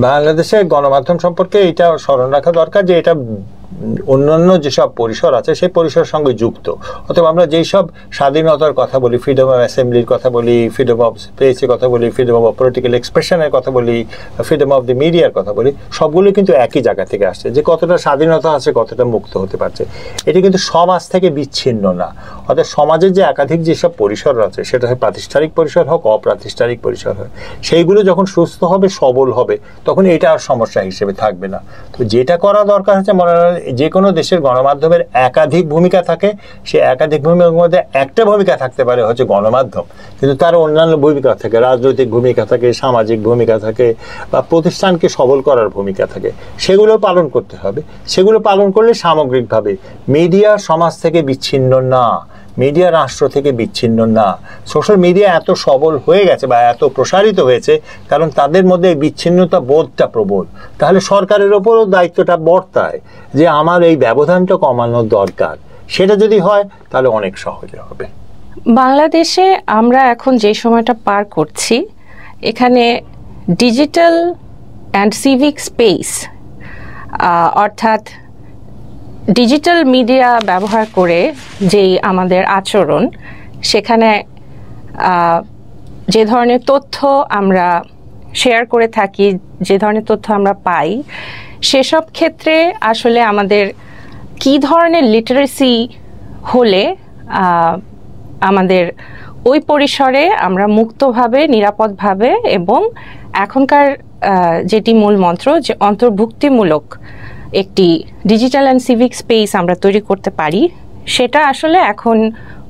বাংলাদেশের গণমাধ্যম সম্পর্কে এটা স্মরণ রাখা দরকার যে এটা অন্যান্য যেসব পরিসর আছে সেই পরিসরের সঙ্গে যুক্ত। অথবা আমরা যেই সব স্বাধীনতার কথা বলি, ফ্রিডম অফ অ্যাসেম্বলির কথা বলি, ফ্রিডম অফ স্পিচের কথা বলি, ফ্রিডম অফ পলিটিক্যাল এক্সপ্রেশনের কথা বলি, ফ্রিডম অফ দি মিডিয়ার কথা বলি, সবগুলো কিন্তু একই জায়গা থেকে আসছে। যে কতটা স্বাধীনতা আছে, কতটা মুক্ত হতে পারছে, এটি কিন্তু সমাজ থেকে বিচ্ছিন্ন না। অর্থাৎ সমাজের যে একাধিক যেসব পরিসর আছে, সেটা হয় প্রাতিষ্ঠানিক পরিসর হোক, অপ্রাতিষ্ঠানিক পরিসর হয়, সেইগুলো যখন সুস্থ হবে, সবল হবে, তখন এটা আর সমস্যা হিসেবে থাকবে না। তো যেটা করা দরকার হচ্ছে, মনে হয় যে কোনো দেশের গণমাধ্যমের একাধিক ভূমিকা থাকে, সে একাধিক ভূমিকার মধ্যে একটা ভূমিকা থাকতে পারে হচ্ছে গণমাধ্যম, কিন্তু তার অন্যান্য ভূমিকা থাকে, রাজনৈতিক ভূমিকা থাকে, সামাজিক ভূমিকা থাকে, বা প্রতিষ্ঠানকে সবল করার ভূমিকা থাকে, সেগুলো পালন করতে হবে। সেগুলো পালন করলে সামগ্রিকভাবে মিডিয়া সমাজ থেকে বিচ্ছিন্ন না, মিডিয়া রাষ্ট্র থেকে বিচ্ছিন্ন না। সোশ্যাল মিডিয়া এত সবল হয়ে গেছে বা এত প্রসারিত হয়েছে কারণ তাদের মধ্যে বিচ্ছিন্নতা বোধটা প্রবল। তাহলে সরকারের ওপরও দায়িত্বটা বর্তায় যে আমার এই ব্যবধানটা কমানোর দরকার। সেটা যদি হয় তাহলে অনেক সহজে হবে। বাংলাদেশে আমরা এখন যে সময়টা পার করছি, এখানে ডিজিটাল অ্যান্ড সিভিক স্পেস, অর্থাৎ ডিজিটাল মিডিয়া ব্যবহার করে যেই আমাদের আচরণ, সেখানে যে ধরনের তথ্য আমরা শেয়ার করে থাকি, যে ধরনের তথ্য আমরা পাই, সেসব ক্ষেত্রে আসলে আমাদের কি ধরনের লিটারেসি হলে আমাদের ওই পরিসরে আমরা মুক্তভাবে, নিরাপদভাবে এবং এখনকার যেটি মূল মন্ত্র, যে অন্তর্ভুক্তিমূলক একটি ডিজিটাল অ্যান্ড সিভিক স্পেস আমরা তৈরি করতে পারি, সেটা আসলে এখন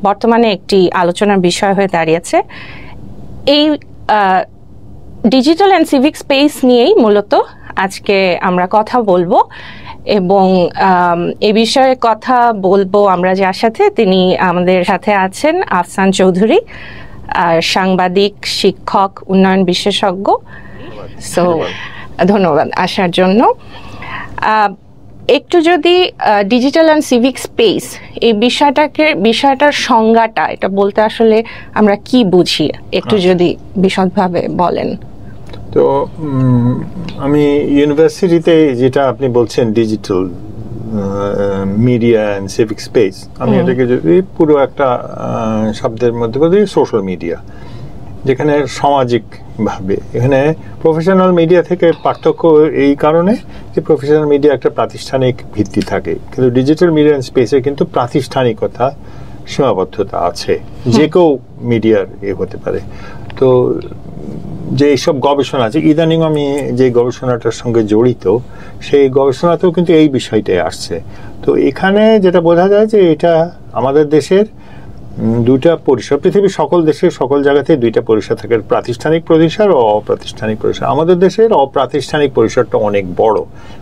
বর্তমানে একটি আলোচনার বিষয় হয়ে দাঁড়িয়েছে। এই ডিজিটাল অ্যান্ড সিভিক স্পেস নিয়েই মূলত আজকে আমরা কথা বলবো, এবং এ বিষয়ে কথা বলবো আমরা যার সাথে, তিনি আমাদের সাথে আছেন আফসান চৌধুরী, সাংবাদিক, শিক্ষক, উন্নয়ন বিশেষজ্ঞ। সো ধন্যবাদ আসার জন্য। একটু যদি ডিজিটাল অ্যান্ড সিভিক স্পেস এই বিষয়টার সংজ্ঞাটা, এটা বলতে আসলে আমরা কি বুঝি, একটু যদি বিশদভাবে বলেন। তো আমি ইউনিভার্সিটিতে যেটা আপনি বলছেন digital media and civic space, আমি এটাকে যদি পুরো একটা শব্দের মধ্যে বলি, সোশ্যাল মিডিয়া, যেখানে সামাজিকভাবে, এখানে প্রফেশনাল মিডিয়া থেকে পার্থক্য এই কারণে যে প্রফেশনাল মিডিয়া একটা প্রাতিষ্ঠানিক ভিত্তি থাকে, কিন্তু ডিজিটাল মিডিয়া স্পেসে কিন্তু প্রাতিষ্ঠানিকতা সীমাবদ্ধতা আছে, যে কেউ মিডিয়ার হতে পারে। তো যে এইসব গবেষণা আছে, ইদানিং আমি যে গবেষণাটার সঙ্গে জড়িত, সেই গবেষণাতেও কিন্তু এই বিষয়টাই আসছে। তো এখানে যেটা বোঝা যায় যে এটা আমাদের দেশের দুইটা পরিসর, পৃথিবীর সকল দেশের সকল জায়গাতে দুইটা পরিসর থাকে, প্রাতিষ্ঠানিক পরিসর ও অপ্রাতিষ্ঠানিক পরিসর। আমাদের দেশের অপ্রাতিষ্ঠানিক পরিসরটা অনেক বড়,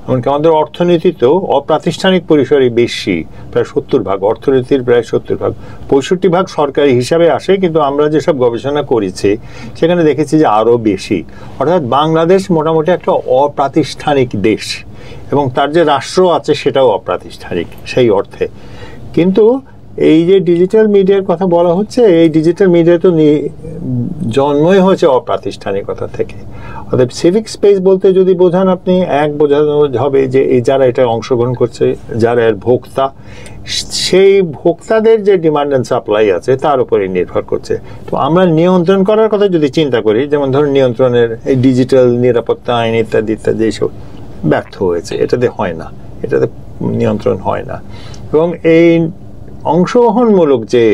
এমনকি আমাদের অর্থনীতিতেও অপ্রাতিষ্ঠানিক পরিসরই বেশি, প্রায় 70%, অর্থনীতির প্রায় 70%, 65% সরকারি হিসাবে আসে, কিন্তু আমরা যেসব গবেষণা করেছি সেখানে দেখেছি যে আরও বেশি। অর্থাৎ বাংলাদেশ মোটামুটি একটা অপ্রাতিষ্ঠানিক দেশ, এবং তার যে রাষ্ট্র আছে সেটাও অপ্রাতিষ্ঠানিক সেই অর্থে। কিন্তু এই যে ডিজিটাল মিডিয়ার কথা বলা হচ্ছে, এই ডিজিটাল মিডিয়া তো জন্মই হয়েছে অপ্রাতিষ্ঠানিকতা থেকে। অর্থাৎ সিভিক স্পেস বলতে যদি বোঝান আপনি, বোঝানো হবে যে এই যারা এটা অংশগ্রহণ করছে, যারা এর ভোক্তা, সেই ভোক্তাদের যে ডিমান্ড অ্যান্ড সাপ্লাই আছে তার উপরে নির্ভর করছে। তো আমরা নিয়ন্ত্রণ করার কথা যদি চিন্তা করি, যেমন ধরুন নিয়ন্ত্রণের এই ডিজিটাল নিরাপত্তা আইন ইত্যাদি ইত্যাদি এইসব ব্যর্থ হয়েছে, এটাতে হয় না, এটাতে নিয়ন্ত্রণ হয় না। এবং এই অংশগ্রহণমূলক যে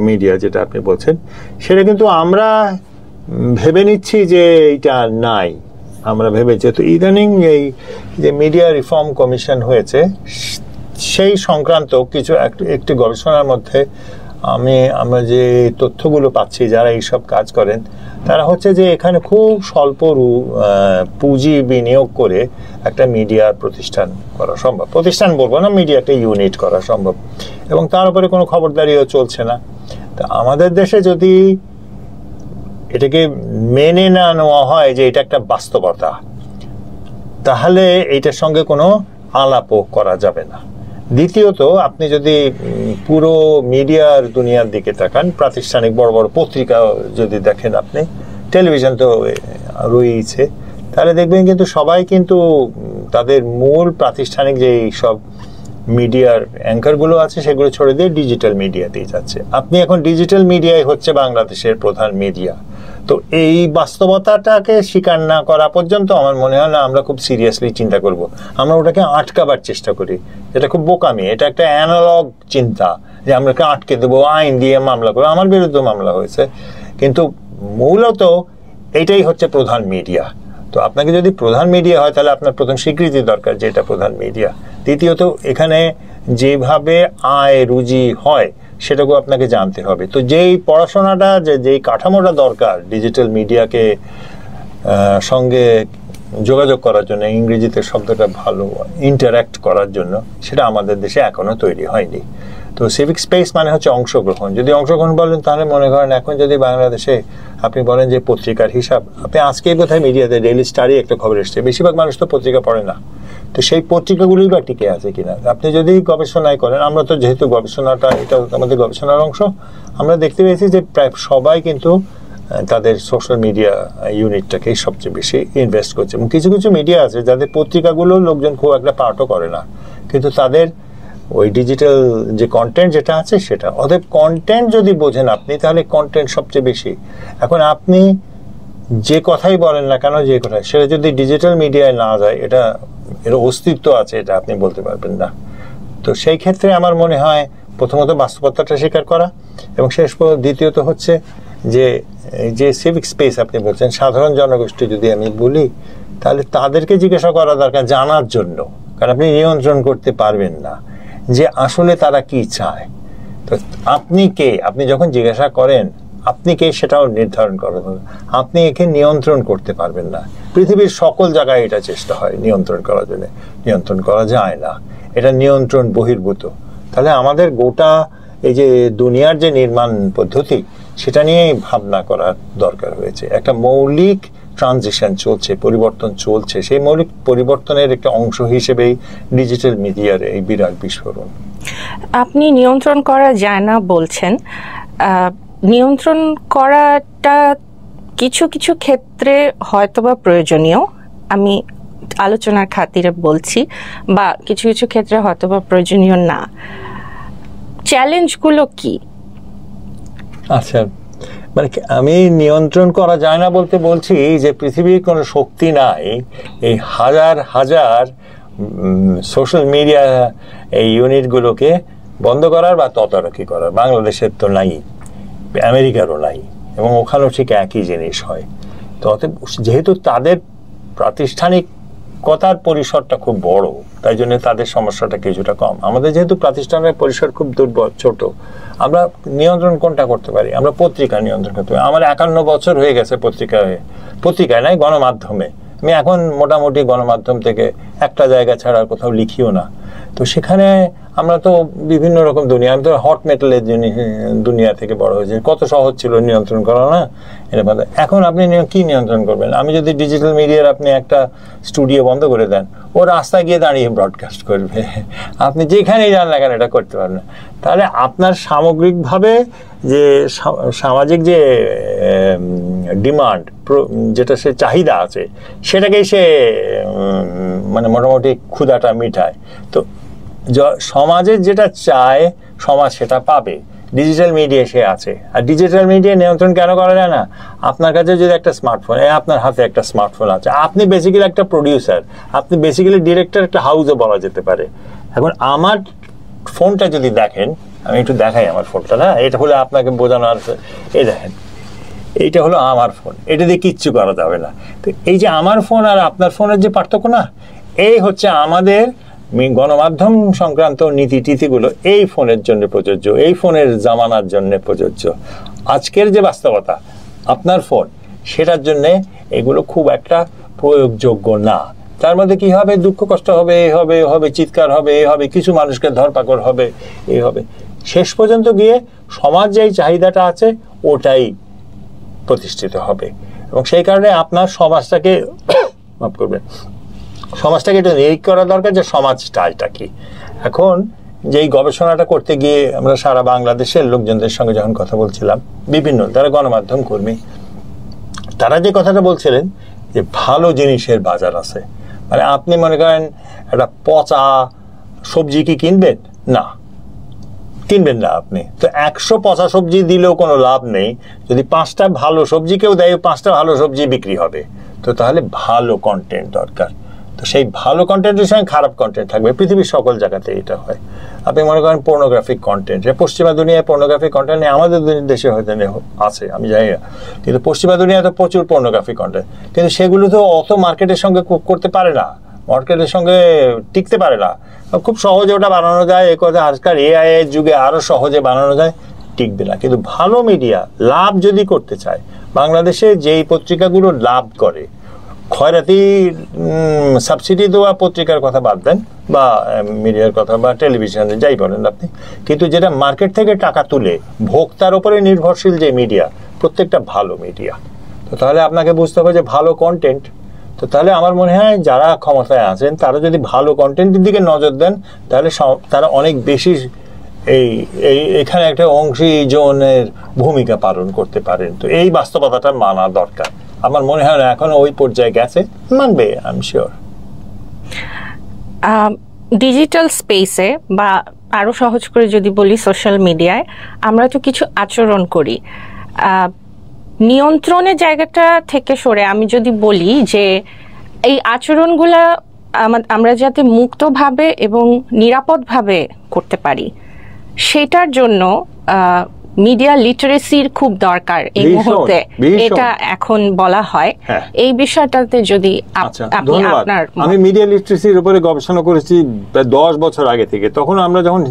মিডিয়া যেটা আপনি বলছেন, সেটা কিন্তু আমরা ভেবে নিচ্ছি যে এইটা নাই, আমরা ভেবেছি। তো ইদানিং এই যে মিডিয়া রিফর্ম কমিশন হয়েছে, সেই সংক্রান্ত কিছু একটি গবেষণার মধ্যে আমরা যে তথ্যগুলো পাচ্ছি, যারা এইসব কাজ করেন তারা হচ্ছে যে এখানে খুব স্বল্প পুঁজি বিনিয়োগ করে একটা মিডিয়ার প্রতিষ্ঠান করা সম্ভব। প্রতিষ্ঠান বলবো না, মিডিয়া একটা ইউনিট করা সম্ভব, এবং তার উপরে কোনো খবরদারিও চলছে না। তা আমাদের দেশে যদি এটাকে মেনে না নেওয়া হয় যে এটা একটা বাস্তবতা, তাহলে এইটার সঙ্গে কোনো আলাপও করা যাবে না। দ্বিতীয়ত, আপনি যদি পুরো মিডিয়ার দুনিয়ার দিকে তাকান, প্রাতিষ্ঠানিক বড় বড় পত্রিকা যদি দেখেন, আপনি টেলিভিশন তো রয়েছে, তাহলে দেখবেন কিন্তু সবাই কিন্তু তাদের মূল প্রাতিষ্ঠানিক যে সব মিডিয়ার অ্যাঙ্কারগুলো আছে সেগুলো ছড়ে দিয়ে ডিজিটাল মিডিয়াতেই যাচ্ছে। আপনি এখন ডিজিটাল মিডিয়াই হচ্ছে বাংলাদেশের প্রধান মিডিয়া। তো এই বাস্তবতাটাকে স্বীকার না করা পর্যন্ত আমার মনে হয় না আমরা খুব সিরিয়াসলি চিন্তা করব। আমরা ওটাকে আটকাবার চেষ্টা করি, এটা খুব বোকামি। এটা একটা অ্যানালগ চিন্তা যে আমরা আটকে দেবো, আইন দিয়ে মামলা করবো। আমার বিরুদ্ধে মামলা হয়েছে, কিন্তু মূলত এটাই হচ্ছে প্রধান মিডিয়া। তো আপনাকে যদি প্রধান মিডিয়া হয় তাহলে আপনার প্রথম স্বীকৃতি দরকার যে এটা প্রধান মিডিয়া। দ্বিতীয়ত এখানে যেভাবে আয় রুজি হয় সেটাকেও আপনাকে জানতে হবে। তো যেই পড়াশোনাটা যেই কাঠামোটা দরকার ডিজিটাল মিডিয়াকে সঙ্গে যোগাযোগ করার জন্য, ইংরেজিতে শব্দটা ভালো, ইন্টারঅ্যাক্ট করার জন্য, সেটা আমাদের দেশে এখনো তৈরি হয়নি। তো সিভিক স্পেস মানে হচ্ছে অংশগ্রহণ। যদি অংশগ্রহণ বলেন তাহলে মনে করেন এখন যদি বাংলাদেশে আপনি বলেন যে পত্রিকার হিসাব, আপনি আজকেই বোধহয় মিডিয়াতে ডেইলি স্টারই একটা খবর এসছে, বেশিরভাগ মানুষ তো পত্রিকা পড়ে না। তো সেই পত্রিকাগুলোই বা টিকে আছে কিনা? আপনি যদি গবেষণায় করেন, আমরা তো যেহেতু গবেষণাটা এটা আমাদের গবেষণার অংশ, আমরা দেখতে পেয়েছি যে প্রায় সবাই কিন্তু তাদের সোশ্যাল মিডিয়া ইউনিটটাকেই সবচেয়ে বেশি ইনভেস্ট করছে। এবং কিছু কিছু মিডিয়া আছে যাদের পত্রিকাগুলো লোকজন খুব একটা পাঠও করে না, কিন্তু তাদের ওই ডিজিটাল যে কন্টেন্ট যেটা আছে সেটা, অতএব কন্টেন্ট যদি বোঝেন আপনি তাহলে কন্টেন্ট সবচেয়ে বেশি। এখন আপনি যে কথাই বলেন না কেন, যে কথাই, সেটা যদি ডিজিটাল মিডিয়ায় না যায়, এটা এর অস্তিত্ব আছে এটা আপনি বলতে পারবেন না। তো সেই ক্ষেত্রে আমার মনে হয় প্রথমত বাস্তবতাটা স্বীকার করা, এবং দ্বিতীয়ত হচ্ছে যে সিভিক স্পেস আপনি বলছেন, সাধারণ জনগোষ্ঠী যদি আমি বলি, তাহলে তাদেরকে জিজ্ঞাসা করা দরকার জানার জন্য, কারণ আপনি নিয়ন্ত্রণ করতে পারবেন না যে আসলে তারা কি চায়। তো আপনি কে, আপনি যখন জিজ্ঞাসা করেন আপনি কে সেটাও নির্ধারণ করেন, আপনি একে নিয়ন্ত্রণ করতে পারবেন না। পৃথিবীর সকল জায়গায় এটা চেষ্টা হয় নিয়ন্ত্রণ করার জন্য, নিয়ন্ত্রণ করা যায় না, এটা নিয়ন্ত্রণ বহির্ভূত। তাহলে আমাদের গোটা এই যে দুনিয়ার যে নির্মাণ পদ্ধতি সেটা নিয়েই ভাবনা করার দরকার হয়েছে। একটা মৌলিক ট্রানজিশন চলছে, পরিবর্তন চলছে, সেই মৌলিক পরিবর্তনের একটা অংশ হিসেবেই ডিজিটাল মিডিয়ার এই বিরাট বিস্ফোরণ। আপনি নিয়ন্ত্রণ করা যায় না বলছেন, নিয়ন্ত্রণ করাটা কিছু কিছু ক্ষেত্রে হয়তোবা প্রয়োজনীয়, আমি আলোচনার খাতিরে বলছি, বা কিছু কিছু ক্ষেত্রে হয়তোবা প্রয়োজনীয় না। চ্যালেঞ্জগুলো কি? আচ্ছা, মানে আমি নিয়ন্ত্রণ করা যায় না বলতে বলছি যে পৃথিবীর কোনো শক্তি নাই এই হাজার হাজার সোশ্যাল মিডিয়া এই ইউনিটগুলোকে বন্ধ করার বা তদারকি করার। বাংলাদেশের তো নাই, আমেরিকারও নাই, এবং ওখানেও ঠিক একই জিনিস হয়। তো অতএব যেহেতু তাদের প্রাতিষ্ঠানিকতার পরিসরটা খুব বড়, তাই জন্য তাদের সমস্যাটা কিছুটা কম। আমাদের যেহেতু প্রাতিষ্ঠানের পরিসর খুব দুর্বল, ছোট, আমরা নিয়ন্ত্রণ কোনটা করতে পারি? আমরা পত্রিকা নিয়ন্ত্রণ করতে পারি। আমার 51 বছর হয়ে গেছে পত্রিকায় নাই, গণমাধ্যমে। আমি এখন মোটামুটি গণমাধ্যম থেকে একটা জায়গা ছাড়া কোথাও লিখিও না। তো সেখানে আমরা তো বিভিন্ন রকম দুনিয়া, আমি তো হট মেটালের দুনিয়া থেকে বড় হয়েছে, কত সহজ ছিল নিয়ন্ত্রণ করা না? এটা বলে এখন আপনি কি নিয়ন্ত্রণ করবেন? আমি যদি ডিজিটাল মিডিয়ার আপনি একটা স্টুডিও বন্ধ করে দেন, ও রাস্তায় গিয়ে দাঁড়িয়ে ব্রডকাস্ট করবে, আপনি যেখানেই যান না কেন এটা করতে পারবেন না। তাহলে আপনার সামগ্রিকভাবে যে সামাজিক যে ডিমান্ড, যেটা সে চাহিদা আছে, সেটাকেই সে মানে মোটামুটি ক্ষুধাটা মিটায়। তো সমাজের যেটা চায় সমাজ সেটা পাবে, ডিজিটাল মিডিয়া সে আছে। আর ডিজিটাল মিডিয়া নিয়ন্ত্রণ কেন করা যায় না? আপনার কাছে যদি একটা স্মার্টফোন, আপনার হাতে একটা স্মার্টফোন আছে, আপনি বেসিক্যালি একটা প্রডিউসার, আপনি বেসিক্যালি ডিরেক্টর একটা হাউসও বলা যেতে পারে। এখন আমার ফোনটা যদি দেখেন, আমি একটু দেখাই আমার ফোনটা, না এটা হলো আপনাকে বোঝানো আছে, এই দেখেন এইটা হলো আমার ফোন, এটা দিয়ে কিচ্ছু করা যাবে না। তো এই যে আমার ফোন আর আপনার ফোনের যে পার্থক্য না, এই হচ্ছে আমাদের গণমাধ্যম সংক্রান্ত নীতি টিতিগুলো এই ফোনের জন্য প্রযোজ্য, এই ফোনের জামানার জন্য প্রযোজ্য। আজকের যে বাস্তবতা আপনার ফোন, সেটার জন্য এগুলো খুব একটা প্রয়োগযোগ্য না। তার মধ্যে কি হবে? দুঃখ কষ্ট হবে, এ হবে, এ হবে, চিৎকার হবে, এ হবে, কিছু মানুষকে ধরপাকড় হবে, এ হবে। শেষ পর্যন্ত গিয়ে সমাজ যেই চাহিদাটা আছে ওটাই প্রতিষ্ঠিত হবে। এবং সেই কারণে আপনার সমাজটাকে মাফ করবেন, সমাজটাকে একটু নিরীক্ষা করা দরকার যে সমাজটা এটা কি। এখন যেই গবেষণাটা করতে গিয়ে আমরা সারা বাংলাদেশের লোকজনদের সঙ্গে যখন কথা বলছিলাম, বিভিন্ন তারা গণমাধ্যম কর্মী, তারা যে কথাটা বলছিলেন যে ভালো জিনিসের বাজার আছে। মানে আপনি মনে করেন একটা পচা সবজি কি কিনবেন? না, কিনবেন না আপনি। তো 100 পচা সবজি দিলেও কোনো লাভ নেই, যদি 5টা ভালো সবজি কেউ দেয় 5টা ভালো সবজি বিক্রি হবে। তো তাহলে ভালো কন্টেন্ট দরকার। তো সেই ভালো কন্টেন্টের সঙ্গে খারাপ কন্টেন্ট থাকবে, পৃথিবীর সকল জায়গাতে এটা হয়। আপনি মনে করেন পর্নোগ্রাফিক কন্টেন্ট, পশ্চিমা দুনিয়ায় পর্নোগ্রাফিক কন্টেন্ট নেই, আমাদের দেশে হয়তো আছে আমি জানি না, কিন্তু পশ্চিমা দুনিয়ায় তো প্রচুর পর্নোগ্রাফিক কন্টেন্ট, কিন্তু সেগুলো তো অত মার্কেটের সঙ্গে করতে পারে না, মার্কেটের সঙ্গে টিকতে পারে না। খুব সহজে ওটা বানানো যায়, এ কথা আজকাল এআই এর যুগে আরো সহজে বানানো যায়, টিকবে না। কিন্তু ভালো মিডিয়া লাভ যদি করতে চায়, বাংলাদেশে যেই পত্রিকাগুলো লাভ করে, খয়রাতি সাবসিডি দেওয়া পত্রিকার কথা বাদ দেন, বা মিডিয়ার কথা বা টেলিভিশনে যাই বলেন আপনি, কিন্তু যেটা মার্কেট থেকে টাকা তুলে ভোক্তার উপরে নির্ভরশীল যে মিডিয়া, প্রত্যেকটা ভালো মিডিয়া। তো তাহলে আপনাকে বুঝতে হবে যে ভালো কন্টেন্ট। তো তাহলে আমার মনে হয় যারা ক্ষমতায় আছেন তারা যদি ভালো কন্টেন্টের দিকে নজর দেন, তাহলে তারা অনেক বেশি এখানে একটা অংশীজনের ভূমিকা পালন করতে পারেন। তো এই বাস্তবতাটা মানা দরকার। আমার মনে হয় না এখনো ওই পর্যায়ে গেছে, মানবে আই এম শিওর। ডিজিটাল স্পেসে বা আরো সহজ করে যদি বলি সোশ্যাল মিডিয়ায় আমরা তো কিছু আচরণ করি, নিয়ন্ত্রণের জায়গাটা থেকে সরে আমি যদি বলি যে এই আচরণগুলা আমরা যাতে মুক্তভাবে এবং নিরাপদভাবে করতে পারি, সেটার জন্য মিডিয়া লিটারেসির খুব দরকার এই মুহূর্তে, এটা এখন বলা হয়। এই বিষয়টাতে যদি আপনি আপনার, আমি মিডিয়া লিটারেসির উপরে গবেষণা করেছি প্রায় 10 বছর আগে থেকে। তখন আমরা যখন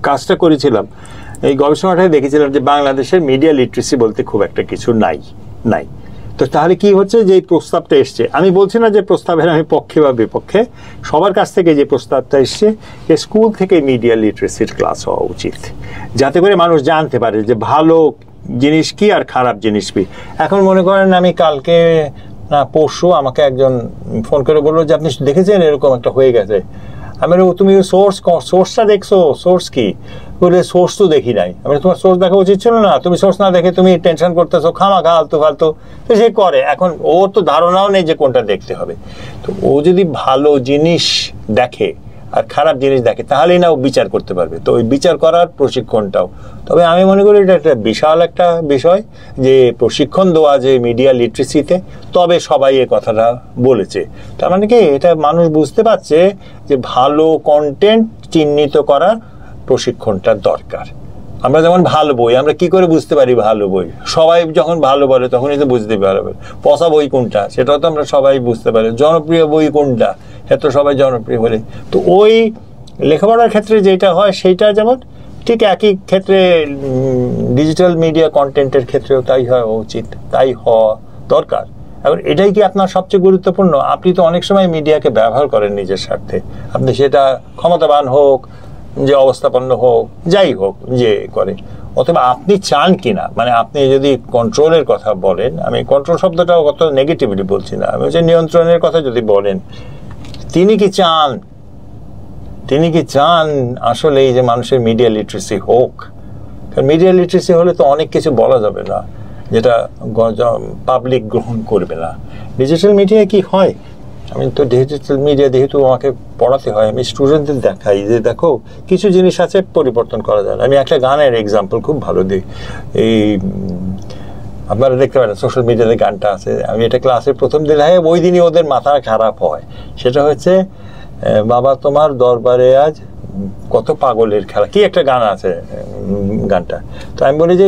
কাজটা করেছিলাম, এই গবেষণাটাই দেখেছিলাম যে বাংলাদেশের মিডিয়া লিটারেসি বলতে খুব একটা কিছু নাই। তো তাহলে কি হচ্ছে, যে প্রস্তাবটা এসছে, আমি বলছি না যে প্রস্তাবের আমি পক্ষে বা বিপক্ষে, সবার কাছ থেকে যে প্রস্তাবটা এসছে যে স্কুল থেকে মিডিয়া লিটারেসির ক্লাস হওয়া উচিত, যাতে করে মানুষ জানতে পারে যে ভালো জিনিস কি আর খারাপ জিনিস কি। এখন মনে করেন আমি কালকে না পরশু আমাকে একজন ফোন করে বললো যে আপনি দেখেছেন এরকম একটা হয়ে গেছে। আমি তুমি সোর্সটা দেখছো? সোর্স কি? বলে সোর্স তো দেখি নাই। আমি তোমার সোর্স দেখা উচিত ছিল না, তুমি সোর্স না দেখে তুমি টেনশন করতেছো খামাখা আলতু ফালতু। তো সে করে, এখন ওর তো ধারণাও নেই যে কোনটা দেখতে হবে। তো ও যদি ভালো জিনিস দেখে আর খারাপ জিনিস দেখে, তাহলেই না ও বিচার করতে পারবে। তো ওই বিচার করার প্রশিক্ষণটাও, তবে আমি মনে করি এটা একটা বিশাল একটা বিষয় যে প্রশিক্ষণ দেওয়া যে মিডিয়া লিটারেসিতে, তবে সবাই এ কথাটা বলেছে। তার মানে কি, এটা মানুষ বুঝতে পারছে যে ভালো কন্টেন্ট চিহ্নিত করার প্রশিক্ষণটা দরকার। আমরা যেমন ভালো বই, আমরা কি করে বুঝতে পারি ভালো বই? সবাই যখন ভালো বলে তখনই তো বুঝতে পারবে। পচা বই কোনটা সেটাও তো আমরা সবাই বুঝতে পারি। জনপ্রিয় বই কোনটা এত সবাই জনপ্রিয় বলে। তো ওই লেখাপড়ার ক্ষেত্রে যেটা হয় সেইটা যেমন ঠিক একই ক্ষেত্রে ডিজিটাল মিডিয়া কন্টেন্টের ক্ষেত্রেও তাই হওয়া উচিত, তাই হওয়া দরকার। এখন এটাই কি আপনার সবচেয়ে গুরুত্বপূর্ণ? আপনি তো অনেক সময় মিডিয়াকে ব্যবহার করেন নিজের স্বার্থে, আপনি সেটা ক্ষমতাবান হোক, যে অবস্থাপন্ন হোক, যাই হোক যে করে। অথবা আপনি চান কিনা, মানে আপনি যদি কন্ট্রোলের কথা বলেন, আমি কন্ট্রোল শব্দটা কত নেগেটিভলি বলছি না, আমি হচ্ছে নিয়ন্ত্রণের কথা যদি বলেন, তিনি কি চান আসলে এই যে মানুষের মিডিয়া লিটারেসি হোক? কারণ মিডিয়া লিটারেসি হলে তো অনেক কিছু বলা যাবে না যেটা পাবলিক গ্রহণ করবে না। ডিজিটাল মিডিয়ায় কি হয়, আমি তো ডিজিটাল মিডিয়া যেহেতু আমাকে পড়াতে হয়, আমি স্টুডেন্টদের দেখাই যে দেখো কিছু জিনিস আছে পরিবর্তন করা যায়। আমি একটা গানের এক্সাম্পল খুব ভালো দিই, এই আপনারা দেখতে পারেন সোশ্যাল মিডিয়াতে গানটা আছে, আমি এটা ক্লাসের প্রথম দিন হয়, ওই দিনই ওদের মাথা খারাপ হয়। সেটা হচ্ছে বাবা তোমার দরবারে আজ কত পাগলের খেলা, কি একটা গান আছে গানটা। তো আমি বলি যে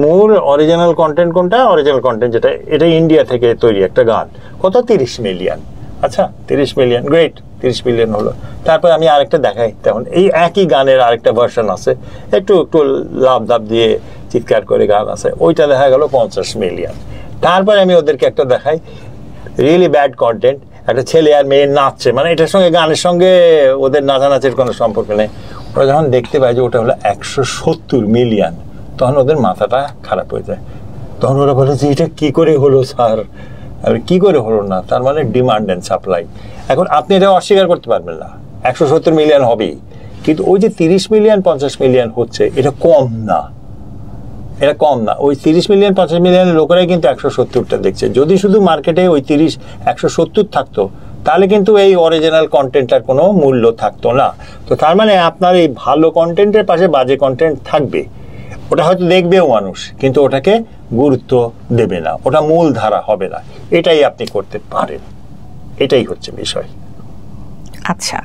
মূল অরিজিনাল কন্টেন্ট কোনটা? অরিজিনাল কন্টেন্ট যেটা, এটা ইন্ডিয়া থেকে তৈরি একটা গান, কত 30 মিলিয়ন। আচ্ছা 30 মিলিয়ন, গ্রেট, 30 মিলিয়ন হলো। তারপর আমি আরেকটা দেখাই, তখন এই একই গানের আরেকটা ভার্সন আছে, একটু লাভ দাব দিয়ে চিৎকার করে গান আছে, ওইটা দেখা গেল 50 মিলিয়ন। তারপরে আমি ওদেরকে একটা দেখাই রিয়েলি ব্যাড কন্টেন্ট, একটা ছেলে আর মেয়ে নাচছে, মানে এটার সঙ্গে গানের সঙ্গে ওদের নাচানাচের কোনো সম্পর্ক নেই। ওরা যখন দেখতে পায় যে ওটা হলো 170 মিলিয়ন, তখন ওদের মাথাটা খারাপ হয়ে যায়। তখন ওরা বলে যে এটা কি করে হলো স্যার, আর কি করে হলো না? তার মানে ডিমান্ড অ্যান্ড সাপ্লাই। এখন আপনি এটা অস্বীকার করতে পারবেন না, 170 মিলিয়ন হবেই, কিন্তু ওই যে 30 মিলিয়ন 50 মিলিয়ন হচ্ছে, এটা কম না, এটা কম না। ওই 30 মিলিয়ন 50 মিলিয়ন লোকেরাই কিন্তু 170টা দেখছে। যদি শুধু মার্কেটে ওই 170 থাকতো তাহলে কিন্তু এই অরিজিনাল কন্টেন্টটার কোনো মূল্য থাকতো না। তো তার মানে আপনার এই ভালো কন্টেন্টের পাশে বাজে কন্টেন্ট থাকবে, ওটা হয়তো দেখবেও মানুষ, কিন্তু ওটাকে গুরুত্ব দেবে না, ওটা মূল ধারা হবে না। এটাই আপনি করতে পারেন, এটাই হচ্ছে বিষয়। আচ্ছা,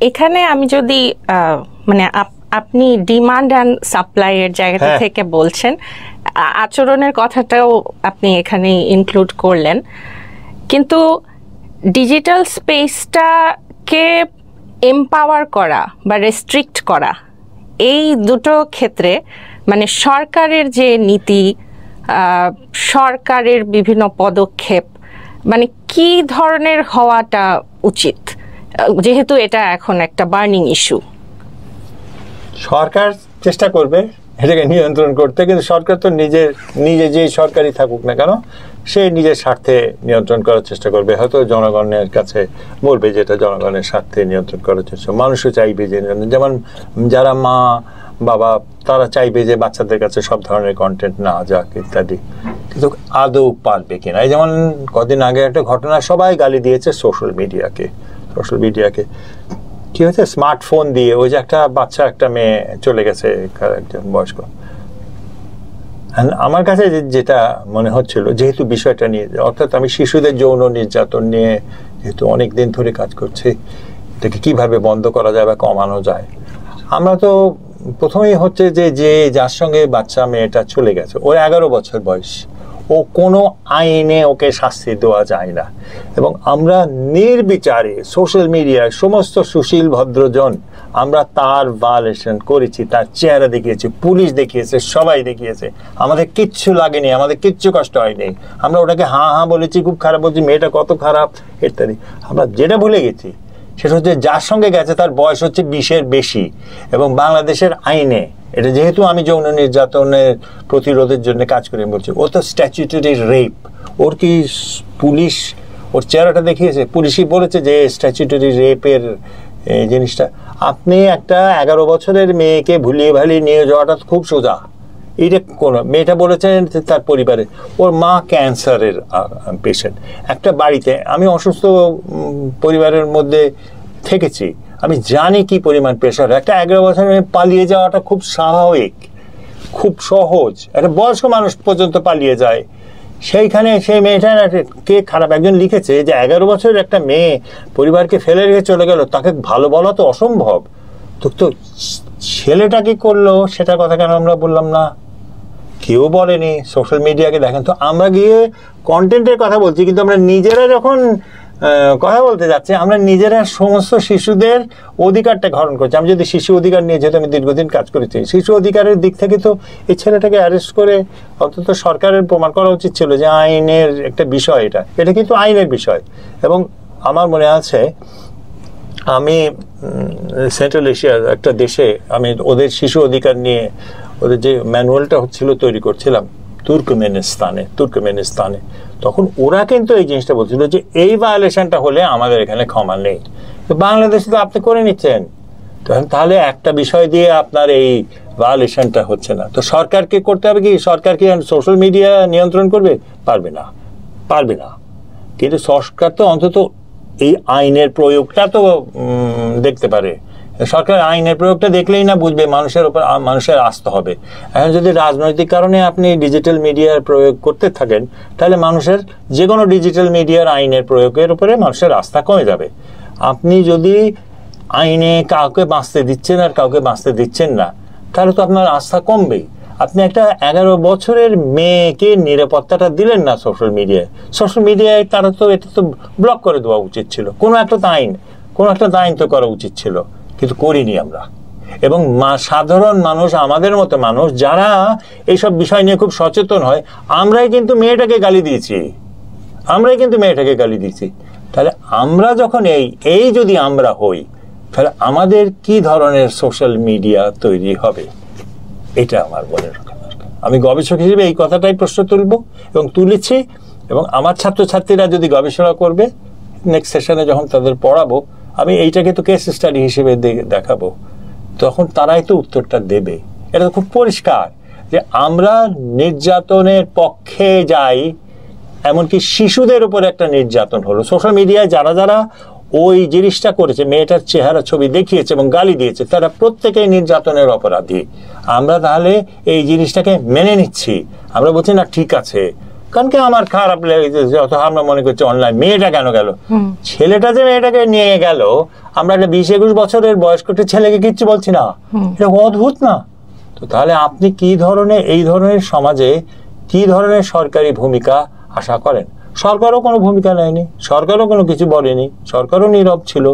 এখানে আমি যদি মানে আপনি ডিমান্ড অ্যান্ড সাপ্লাইয়ের জায়গাটা থেকে বলছেন, আচরণের কথাটাও আপনি এখানে ইনক্লুড করলেন, কিন্তু ডিজিটাল স্পেসটাকে এমপাওয়ার করা বা রেস্ট্রিক্ট করা, এই দুটো ক্ষেত্রে মানে সরকারের যে নীতি, সরকারের বিভিন্ন পদক্ষেপ, মানে কি ধরনের হওয়াটা উচিত, যেহেতু এটা এখন একটা বার্নিং ইস্যু? সরকার চেষ্টা করবে এটাকে নিয়ন্ত্রণ করতে, কিন্তু সরকার তো নিজে যে সরকারই থাকুক না কেন সে নিজের স্বার্থে নিয়ন্ত্রণ করার চেষ্টা করবে। হয়তো জনগণের কাছে বলবে যে এটা জনগণের স্বার্থে নিয়ন্ত্রণ করার চেষ্টা, মানুষও চাইবে যে, যেমন যারা মা বাবা তারা চাইবে যে বাচ্চাদের কাছে সব ধরনের কন্টেন্ট না যাক ইত্যাদি, কিন্তু আদৌ পারবে কিনা? এই যেমন কদিন আগে একটা ঘটনা, সবাই গালি দিয়েছে সোশ্যাল মিডিয়াকে। কি হয়েছে, স্মার্টফোন দিয়ে ওই যে একটা বাচ্চা একটা মেয়ে চলে গেছে, একজন বয়স্ক। আমার কাছে যেটা মনে হচ্ছিল, যেহেতু বিষয়টা নিয়ে, অর্থাৎ আমি শিশুদের যৌন নির্যাতন নিয়ে যেহেতু অনেক দিন ধরে কাজ করছি, এটাকে কিভাবে বন্ধ করা যায় বা কমানো যায়, আমরা তো প্রথমেই হচ্ছে যে যার সঙ্গে বাচ্চা মেয়েটা চলে গেছে, ওর 11 বছর বয়স, ও কোনো আইনে ওকে শাস্তি দেওয়া যায় না। এবং আমরা নির্বিচারে সোশ্যাল মিডিয়ায় সমস্ত সুশীল ভদ্রজন আমরা তার ভায়োলেশন করেছি, তার চেহারা দেখিয়েছি, পুলিশ দেখিয়েছে, সবাই দেখিয়েছে, আমাদের কিচ্ছু লাগেনি, আমাদের কিচ্ছু কষ্ট হয়নি। আমরা ওটাকে হাঁ হাঁ বলেছি, খুব খারাপ বলছি, মেয়েটা কত খারাপ ইত্যাদি। আমরা যেটা ভুলে গেছি সেটা হচ্ছে যার সঙ্গে গেছে তার বয়স হচ্ছে 20-এর বেশি, এবং বাংলাদেশের আইনে এটা, যেহেতু আমি যৌন নির্যাতনের প্রতিরোধের জন্য কাজ করে বলছি, ও তো স্ট্যাচুটরি রেপ। ওর কি পুলিশ ওর চেহারাটা দেখিয়েছে? পুলিশই বলেছে যে স্ট্যাচুটরি রেপের জিনিসটা। আপনি একটা 11 বছরের মেয়েকে ভুলিয়ে ভালিয়ে নিয়ে যাওয়াটা খুব সোজা। এইটা কোনো মেয়েটা বলেছেন তার পরিবারে, ওর মা ক্যান্সারের পেশেন্ট। একটা বাড়িতে, আমি অসুস্থ পরিবারের মধ্যে থেকেছি, আমি জানি কি পরিমাণ প্রেশার। একটা 11 বছরের মেয়ে পালিয়ে যাওয়াটা খুব স্বাভাবিক, খুব সহজ। একটা বয়স্ক মানুষ পর্যন্ত পালিয়ে যায়, সেইখানে সেই মেয়েটা কে খারাপ? একজন লিখেছে যে 11 বছরের একটা মেয়ে পরিবারকে ফেলে রেখে চলে গেল, তাকে ভালো বলা তো অসম্ভব। তো ছেলেটা কি করলো সেটার কথা কেন আমরা বললাম না? কেউ বলেনি। সোশ্যাল মিডিয়াকে দেখেন তো, আমরা গিয়ে কন্টেন্টের কথা বলছি, কিন্তু আমরা নিজেরা যখন কথা বলতে যাচ্ছি, আমরা নিজেরা সমস্ত শিশুদের অধিকারটা হরণ করছি। আমি যদি শিশু অধিকার নিয়ে, যেহেতু আমি দীর্ঘদিন কাজ করেছি, শিশু অধিকারের দিক থেকে তো এই ছেলেটাকে অ্যারেস্ট করে অন্তত সরকারের প্রমাণ করা উচিত ছিল যে আইনের একটা বিষয়, এটা কিন্তু আইনের বিষয়। এবং আমার মনে আছে আমি সেন্ট্রাল এশিয়ার একটা দেশে, আমি ওদের শিশু অধিকার নিয়ে ওদের যে ম্যানুয়ালটা হচ্ছিল তৈরি করছিলাম তুর্কমেনিস্তানে। তখন ওরা কিন্তু এই জিনিসটা বলছিল যে এই ভায়োলেশনটা হলে আমাদের এখানে ক্ষমা নেই। তো বাংলাদেশে তো আপনি করে নিচ্ছেন, তাহলে একটা বিষয় দিয়ে আপনার এই ভায়োলেশনটা হচ্ছে না। তো সরকারকে করতে হবে কি? সরকার কি সোশ্যাল মিডিয়া নিয়ন্ত্রণ করবে? পারবে না। কিন্তু সরকার তো অন্তত এই আইনের প্রয়োগটা তো দেখতে পারে। সরকার আইনের প্রয়োগটা দেখলেই না বুঝবে, মানুষের উপর মানুষের আস্থা হবে। এখন যদি রাজনৈতিক কারণে আপনি ডিজিটাল মিডিয়ার প্রয়োগ করতে থাকেন, তাহলে মানুষের যে কোনো ডিজিটাল মিডিয়ার আইনের প্রয়োগের উপরে মানুষের আস্থা কমে যাবে। আপনি যদি আইনে কাউকে বাঁচতে দিচ্ছেন আর কাউকে বাঁচতে দিচ্ছেন না, তাহলে তো আপনার আস্থা কমবেই। আপনি একটা 11 বছরের মেয়েকে নিরাপত্তাটা দিলেন না সোশ্যাল মিডিয়ায়। তারা তো এটা তো ব্লক করে দেওয়া উচিত ছিল, কোনো একটা আইন তো করা উচিত ছিল, কিন্তু করিনি আমরা। এবং সাধারণ মানুষ, আমাদের মতো মানুষ যারা এইসব বিষয় নিয়ে খুব সচেতন হয়, আমরাই কিন্তু মেয়েটাকে গালি দিয়েছি। তাহলে আমরা যখন এই যদি আমরা হই, তাহলে আমাদের কি ধরনের সোশ্যাল মিডিয়া তৈরি হবে, এটা আমার মনে রাখা দরকার। আমি গবেষক হিসেবে এই কথাটাই প্রশ্ন তুলব এবং তুলেছি, এবং আমার ছাত্রছাত্রীরা যদি গবেষণা করবে, নেক্সট সেশনে যখন তাদের পড়াবো, আমি এইটাকে তো কেস স্টাডি হিসেবে দেখাবো, তখন তারাই তো উত্তরটা দেবে। এটা তো খুব পরিষ্কার যে আমরা নির্যাতনের পক্ষে যাই, এমনকি শিশুদের উপর একটা নির্যাতন হলো। সোশ্যাল মিডিয়ায় যারা যারা ওই জিনিসটা করেছে, মেয়েটার চেহারা ছবি দেখিয়েছে এবং গালি দিয়েছে, তারা প্রত্যেকেই নির্যাতনের অপরাধী। আমরা তাহলে এই জিনিসটাকে মেনে নিচ্ছি, আমরা বলছি না ঠিক আছে, কারণ কি আমার খারাপ লেগেছে, যত আমরা মনে করছি অনলাইন মেয়েটা কেন গেল, ছেলেটা যে মেয়েটাকে নিয়ে গেল, আমরা একটা 20-21 বছরের বয়স্ক ছেলেকে কিচ্ছু বলছি না, এটা অদ্ভুত না? তো তাহলে আপনি কি ধরনের, এই ধরনের সমাজে কি ধরনের সরকারি ভূমিকা আশা করেন? সরকারও কোনো ভূমিকা নেয়নি, সরকারও কোনো কিছু বলেনি, সরকারও নীরব ছিল,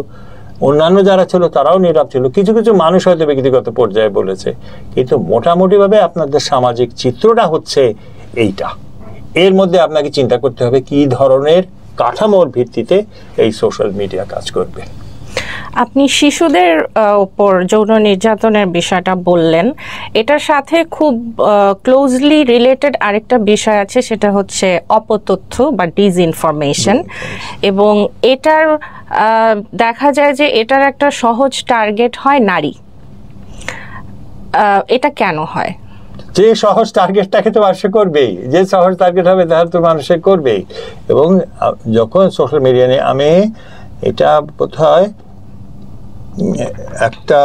অন্যান্য যারা ছিল তারাও নীরব ছিল, কিছু কিছু মানুষ হয়তো ব্যক্তিগত পর্যায়ে বলেছে, কিন্তু মোটামুটিভাবে আপনাদের সামাজিক চিত্রটা হচ্ছে এইটা। এর মধ্যে আপনাকে চিন্তা করতে হবে কি ধরনের কাঠামোর ভিত্তিতে এই সোশ্যাল মিডিয়া কাজ করবে। আপনি শিশুদের উপর যৌন নির্যাতনের বিষয়টা বললেন, এটার সাথে খুব ক্লোজলি রিলেটেড আরেকটা বিষয় আছে, সেটা হচ্ছে অপতথ্য বা ডিসইনফরমেশন। এবং এটার দেখা যায় যে এটার একটা সহজ টার্গেট হয় নারী। এটা কেন হয়? যে সহজ টার্গেটটাকে তো মানুষ করবেই, যে সহজ টার্গেট হবে তার তো মানুষে করবেই। এবং যখন সোশ্যাল মিডিয়া নিয়ে আমি এটা বোধহয় একটা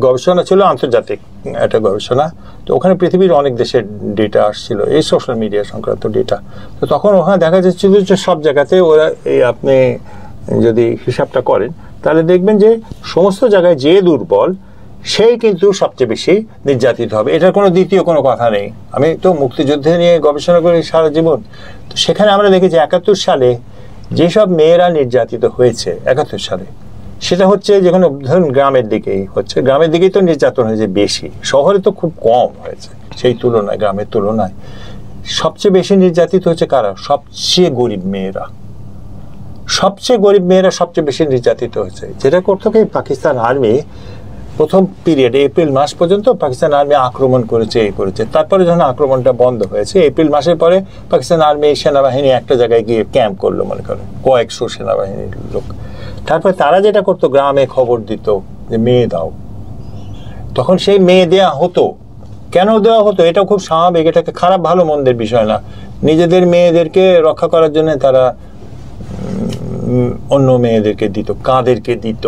গবেষণা ছিল, আন্তর্জাতিক একটা গবেষণা, তো ওখানে পৃথিবীর অনেক দেশের ডেটা আসছিল এই সোশ্যাল মিডিয়া সংক্রান্ত ডেটা। তো তখন ওখানে দেখা যাচ্ছিল যে সব জায়গাতে ওরা, এই আপনি যদি হিসাবটা করেন তাহলে দেখবেন যে সমস্ত জায়গায় যে দুর্বল সেই কিন্তু সবচেয়ে বেশি নির্যাতিত হবে, এটার কোনো দ্বিতীয় কোনো কথা নেই। আমি তো মুক্তিযুদ্ধে নিয়ে গবেষণা করি সারা জীবন, তো সেখানে আমরা দেখেছি 71 সালে যেসব মেয়েরা নির্যাতিত হয়েছে 71 সালে, সেটা হচ্ছে যেখানে ধরুন গ্রামের দিকেই হচ্ছে, গ্রামের দিকেই তো নির্যাতন হয়েছে বেশি, শহরে তো খুব কম হয়েছে সেই তুলনায়, গ্রামের তুলনায়। সবচেয়ে বেশি নির্যাতিত হচ্ছে কারা? সবচেয়ে গরিব মেয়েরা, সবচেয়ে গরিব মেয়েরা সবচেয়ে বেশি নির্যাতিত হয়েছে। যেটা করতো কি, পাকিস্তান আর্মি প্রথম পিরিয়ডে এপ্রিল মাস পর্যন্ত পাকিস্তান আর্মি আক্রমণ করেছে, এই করেছে। তারপরে যখন আক্রমণটা বন্ধ হয়েছে এপ্রিল মাসের পরে, পাকিস্তান আর্মি সেনাবাহিনী একটা জায়গায় গিয়ে ক্যাম্প করলো, মনে করেন কয়েকশো সেনাবাহিনীর লোক। তারপরে তারা যেটা করতো, গ্রামে খবর দিত যে মেয়ে দাও, তখন সেই মেয়ে দেয়া হতো। কেন দেওয়া হতো? এটা খুব স্বাভাবিক, এটাকে খারাপ ভালো মন্দের বিষয় না। নিজেদের মেয়েদেরকে রক্ষা করার জন্য তারা অন্য মেয়েদেরকে দিত, কাদেরকে দিত?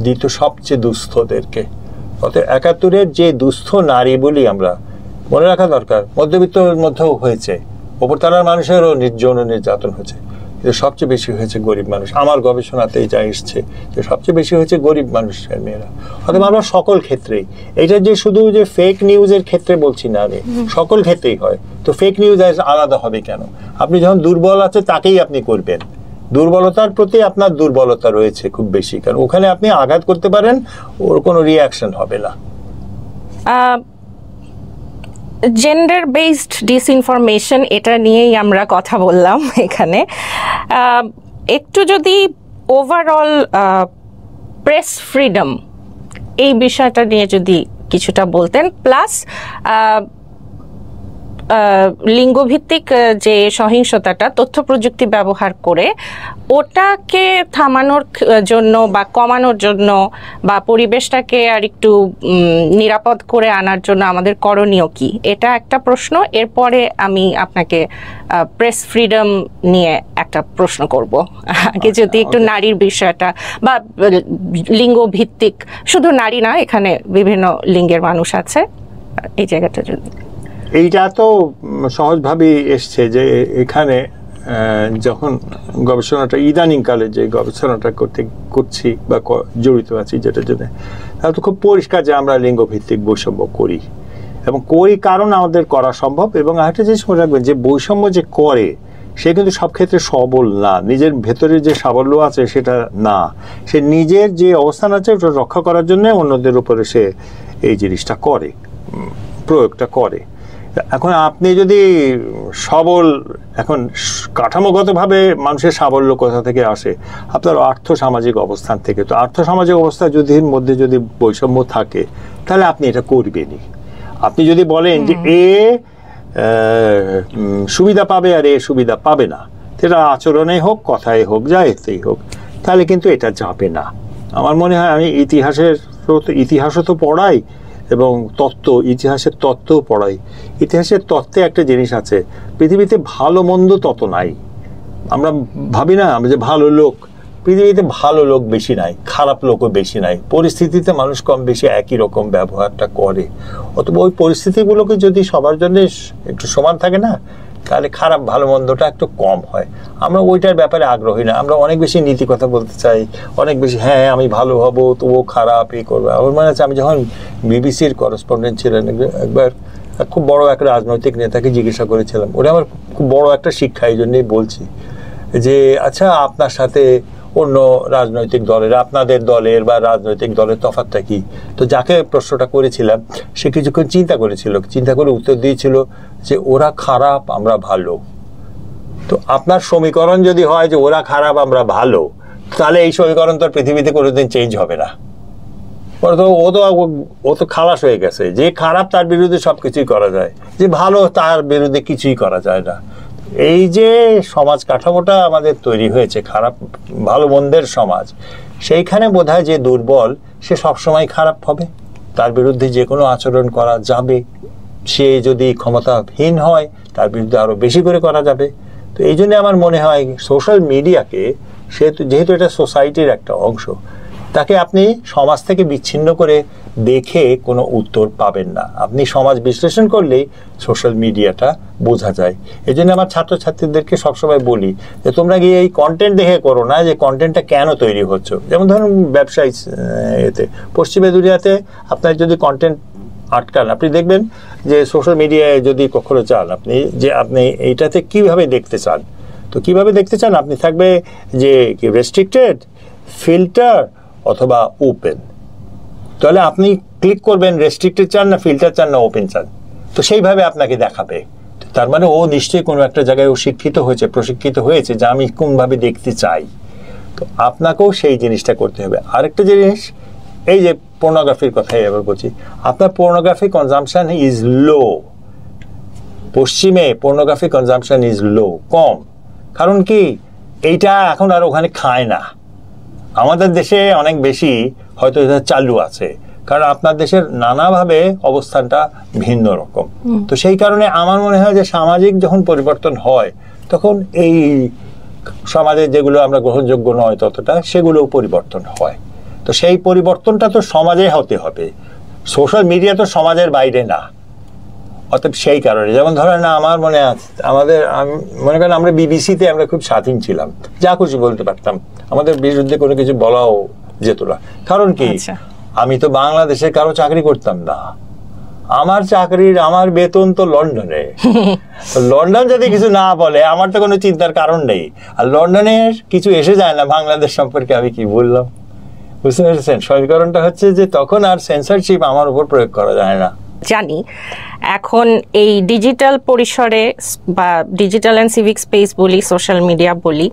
দিত সবচেয়ে দুস্থদেরকে। অর্থাৎ 71-এর যে দুস্থ নারী বলি আমরা, মনে রাখা দরকার মধ্যবিত্তের মধ্যেও হয়েছে, ওপরতলার মানুষেরও যৌন নির্যাতন হয়েছে, কিন্তু সবচেয়ে বেশি হয়েছে গরিব মানুষ। আমার গবেষণাতেই যা এসছে যে সবচেয়ে বেশি হয়েছে গরিব মানুষের মেয়েরা। অথবা আমরা সকল ক্ষেত্রেই, এটা যে শুধু যে ফেক নিউজের ক্ষেত্রে বলছি না, আমি সকল ক্ষেত্রেই হয়। তো ফেক নিউজ আলাদা হবে কেন? আপনি যখন দুর্বল আছে তাকেই আপনি করবেন, দুর্বলতার প্রতি আপনার দুর্বলতা রয়েছে খুব বেশি, কারণ ওখানে আপনি আঘাত করতে পারেন, ওর কোনো রিয়াকশন হবে না। জেন্ডার বেসড ডিসইনফরমেশন, এটা নিয়েই আমরা কথা বললাম এখানে। একটু যদি ওভারঅল প্রেস ফ্রিডম এই বিষয়টা নিয়ে যদি কিছুটা বলতেন, প্লাস লিঙ্গভিত্তিক যে সহিংসতাটা তথ্য প্রযুক্তি ব্যবহার করে ওটাকে থামানোর জন্য বা কমানোর জন্য বা পরিবেশটাকে আর একটু নিরাপদ করে আনার জন্য আমাদের করণীয় কি, এটা একটা প্রশ্ন। এরপরে আমি আপনাকে প্রেস ফ্রিডম নিয়ে একটা প্রশ্ন করব। আগে যদি একটু নারীর বিষয়টা বা লিঙ্গভিত্তিক, শুধু নারী না, এখানে বিভিন্ন লিঙ্গের মানুষ আছে, এই জায়গাটা যদি। এইটা তো সহজভাবেই এসছে যে এখানে যখন গবেষণাটা ইদানিংকালে যে গবেষণাটা করছি বা জড়িত আছি যেটার জন্য, তাহলে তো খুব পরিষ্কার যে আমরা লিঙ্গভিত্তিক বৈষম্য করি, এবং করি কারণ আমাদের করা সম্ভব। এবং আরেকটা জিনিস মনে রাখবেন যে বৈষম্য যে করে সে কিন্তু সব ক্ষেত্রে সবল না, নিজের ভেতরে যে সাবল্য আছে সেটা না, সে নিজের যে অবস্থান আছে ওটা রক্ষা করার জন্য অন্যদের উপরে সে এই জিনিসটা করে, প্রয়োগটা করে। এখন আপনি যদি সবল, এখন কাঠামোগতভাবে মানুষের সাবল্য কোথা থেকে আসে? আপনার আর্থ সামাজিক অবস্থান থেকে। তো আর্থ সামাজিক অবস্থা যদি মধ্যে যদি বৈষম্য থাকে তাহলে আপনি এটা করবেনই। আপনি যদি বলেন যে এ সুবিধা পাবে আর এ সুবিধা পাবে না, সেটা আচরণে হোক, কথায় হোক, যা এতেই হোক, তাহলে কিন্তু এটা যাবে না। আমার মনে হয়, আমি ইতিহাসও তো পড়াই, এবং তত্ত্ব, ইতিহাসের তত্ত্বও পড়াই। ইতিহাসের তত্ত্বে একটা জিনিস আছে, পৃথিবীতে ভালো মন্দ তত নাই। আমরা ভাবি না যে ভালো লোক, পৃথিবীতে ভালো লোক বেশি নাই, খারাপ লোকও বেশি নাই। পরিস্থিতিতে মানুষ কম বেশি একই রকম ব্যবহারটা করে। অথবা ওই পরিস্থিতিগুলোকে যদি সবার জন্য একটু সমান থাকে না, তাহলে খারাপ ভালো মন্দটা একটু কম হয়। আমরা ওইটার ব্যাপারে আগ্রহী না, আমরা অনেক বেশি নীতি কথা বলতে চাই, অনেক বেশি হ্যাঁ আমি ভালো হব তো ও খারাপ এই করবে। আমার মনে আছে আমি যখন বিবিসির করেসপন্ডেন্ট ছিলেন, একবার খুব বড় একটা রাজনৈতিক নেতাকে জিজ্ঞাসা করেছিলাম, ওটা আমার খুব বড় একটা শিক্ষা, এই জন্যই বলছি যে আচ্ছা আপনার সাথে অন্য রাজনৈতিক দলের, আপনাদের দলের বা রাজনৈতিক দলের তফাৎটা কি? তো যাকে প্রশ্নটা করেছিলাম সে কিছুক্ষণ চিন্তা করেছিল, চিন্তা করে উত্তর দিয়েছিল যে ওরা খারাপ আমরা ভালো। তো আপনার সমীকরণ যদি হয় যে ওরা খারাপ আমরা ভালো, তাহলে এই সমীকরণ তো পৃথিবীতে কোনোদিন চেঞ্জ হবে না। ও তো খালাস হয়ে গেছে। যে খারাপ তার বিরুদ্ধে সবকিছুই করা যায়, যে ভালো তার বিরুদ্ধে কিছুই করা যায় না। এই যে সমাজ কাঠামোটা আমাদের তৈরি হয়েছে, খারাপ ভালো মন্দের সমাজ, সেইখানে বোধহয় যে দুর্বল সে সবসময় খারাপ হবে, তার বিরুদ্ধে যে কোনো আচরণ করা যাবে। সে যদি ক্ষমতাহীন হয় তার বিরুদ্ধে আরো বেশি করে করা যাবে। তো এই জন্য আমার মনে হয় সোশ্যাল মিডিয়াকে, যেহেতু এটা সোসাইটির একটা অংশ, তাকে আপনি সমাজ থেকে বিচ্ছিন্ন করে দেখে কোনো উত্তর পাবেন না। আপনি সমাজ বিশ্লেষণ করলেই সোশ্যাল মিডিয়াটা বোঝা যায়। এই জন্য আমার ছাত্রছাত্রীদেরকে সবসময় বলি যে তোমরা গিয়ে এই কন্টেন্ট দেখে করো না যে কন্টেন্টটা কেন তৈরি হচ্ছে। যেমন ধরুন ব্যবসায়ী এতে পশ্চিমা দুনিয়াতে আপনার যদি কন্টেন্ট আটকান, আপনি দেখবেন যে সোশ্যাল মিডিয়ায় যদি কখনো চান আপনি যে আপনি এইটাতে কিভাবে দেখতে চান, তো কিভাবে দেখতে চান আপনি থাকবে যে রেস্ট্রিক্টেড, ফিল্টার অথবা ওপেন। তাহলে আপনি ক্লিক করবেন রেস্ট্রিক্টেড চান না ফিল্টার চান না ওপেন চান, তো সেইভাবে আপনাকে দেখাবে। তার মানে ও নিশ্চয়ই কোনো একটা জায়গায় ও শিক্ষিত হয়েছে, প্রশিক্ষিত হয়েছে যে আমি কোনভাবে দেখতে চাই। তো আপনাকেও সেই জিনিসটা করতে হবে। আরেকটা জিনিস, এই যে পর্নোগ্রাফির কথাই এবার বলছি, আপনার পর্নোগ্রাফি কনজাম্পশন ইজ লো। পশ্চিমে পর্নোগ্রাফি কনজাম্পশন ইজ লো, কম। কারণ কি এইটা এখন আর ওখানে খায় না। আমাদের দেশে অনেক বেশি হয়তো এটা চালু আছে, কারণ আপনার দেশের নানাভাবে অবস্থানটা ভিন্ন রকম। তো সেই কারণে আমার মনে হয় যে সামাজিক যখন পরিবর্তন হয় তখন এই সমাজে যেগুলো আমরা গ্রহণযোগ্য নয় ততটা, সেগুলোও পরিবর্তন হয়। তো সেই পরিবর্তনটা তো সমাজে হতে হবে, সোশ্যাল মিডিয়া তো সমাজের বাইরে না। অতএব সেই কারণে যেমন ধরেন না, আমার মনে আছে আমাদের মনে করেন আমরা বিবিসিতে আমরা খুব স্বাধীন ছিলাম, যা খুশি বলতে পারতাম, আমাদের বিরুদ্ধে কোনো কিছু বলাও যেত না। কারণ কি আমি তো বাংলাদেশে কারো চাকরি করতাম না, আমার বেতন তো লন্ডনে। লন্ডন যদি কিছু না বলে আমার তো কোনো চিন্তার কারণ নেই। আর লন্ডনের কিছু এসে যায় না বাংলাদেশ সম্পর্কে আমি কি বললাম, বুঝতে পেরেছেন? সমীকরণটা হচ্ছে যে তখন আর সেন্সরশিপ আমার উপর প্রয়োগ করা যায় না। জানি এখন এই ডিজিটাল পরিসরে বা ডিজিটাল অ্যান্ড সিভিক স্পেস বলি, সোশ্যাল মিডিয়া বলি,